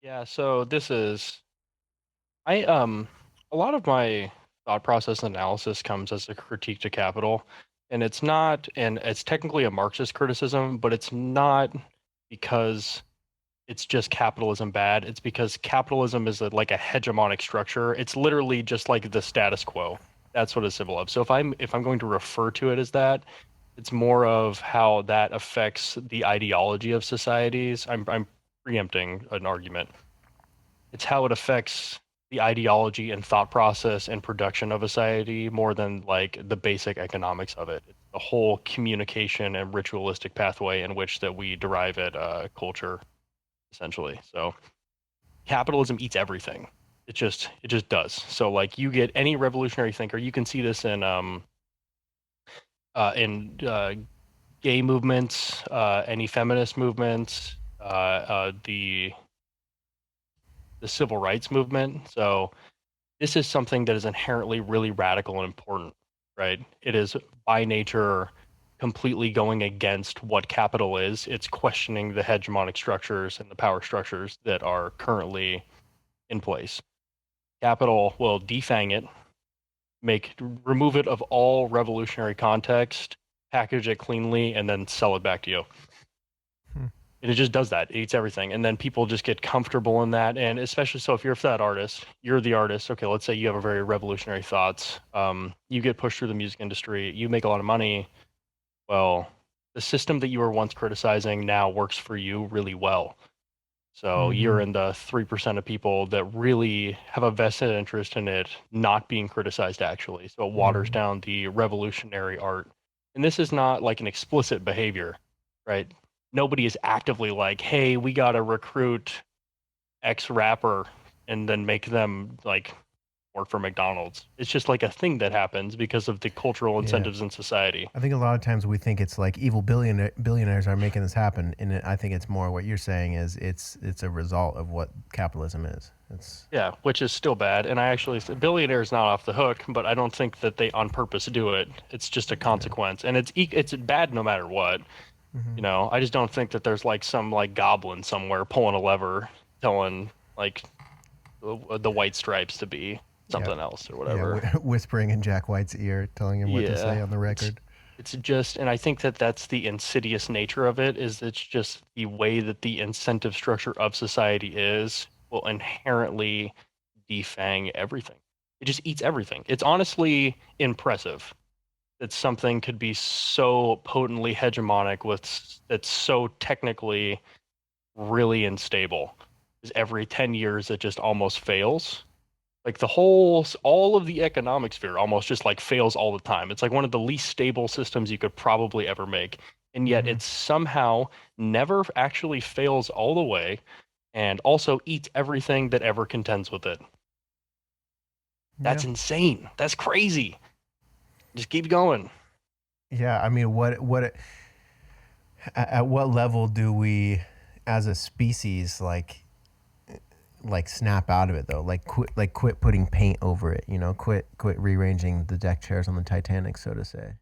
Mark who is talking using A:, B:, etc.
A: Yeah, so this is I a lot of my thought process and analysis comes as a critique to capital, and it's technically a Marxist criticism, but it's not because it's just capitalism bad. It's because capitalism is like a hegemonic structure. It's literally just like the status quo. That's what it's civil of. So if I'm going to refer to it as that, it's more of how that affects the ideology of societies. I'm preempting an argument. It's how it affects the ideology and thought process and production of a society more than like the basic economics of it. It's the whole communication and ritualistic pathway in which that we derive at culture, essentially. So capitalism eats everything. It just does. So like you get any revolutionary thinker, you can see this in gay movements, any feminist movements, the civil rights movement. So this is something that is inherently really radical and important, right? It is by nature completely going against what capital is. It's questioning the hegemonic structures and the power structures that are currently in place. Capital will defang it, remove it of all revolutionary context, package it cleanly, and then sell it back to you.
B: Hmm.
A: And it just does that. It eats everything. And then people just get comfortable in that. And especially so if you're that artist, you're the artist. Okay, let's say you have a very revolutionary thoughts. You get pushed through the music industry, you make a lot of money. Well, the system that you were once criticizing now works for you really well. So
B: Mm-hmm.
A: you're in the 3% of people that really have a vested interest in it not being criticized, actually. So it waters
B: Mm-hmm.
A: down the revolutionary art. And this is not like an explicit behavior, right? Nobody is actively like, hey, we got to recruit X rapper and then make them like work for McDonald's. It's just like a thing that happens because of the cultural
B: Yeah.
A: incentives in society.
B: I think a lot of times we think it's like evil billionaires are making this happen, and I think it's more what you're saying is it's a result of what capitalism is. It's
A: Yeah, which is still bad. And I actually, billionaire is not off the hook, but I don't think that they on purpose do it. It's just a
B: yeah.
A: consequence, and it's bad no matter what.
B: Mm-hmm.
A: I just don't think that there's like some like goblin somewhere pulling a lever, telling like the white stripes to be
B: Yeah,
A: something else or
B: yeah,
A: whatever.
B: whispering in Jack White's ear, telling him what to say
A: Yeah,
B: on the
A: it's
B: record.
A: it's just, and I think that that's the insidious nature of it. Is it's just the way that the incentive structure of society is will inherently defang everything. It just eats everything. It's honestly impressive that something could be so potently hegemonic that's so technically really unstable. Is every 10 years it just almost fails. Like all of the economic sphere almost just like fails all the time. It's like one of the least stable systems you could probably ever make. And yet
B: Mm-hmm.
A: it somehow never actually fails all the way and also eats everything that ever contends with it. That's
B: Yeah,
A: insane. That's crazy. Just keep going.
B: yeah. I mean, at what level do we, as a species, like snap out of it though? Like quit putting paint over it. You know, quit rearranging the deck chairs on the Titanic, so to say.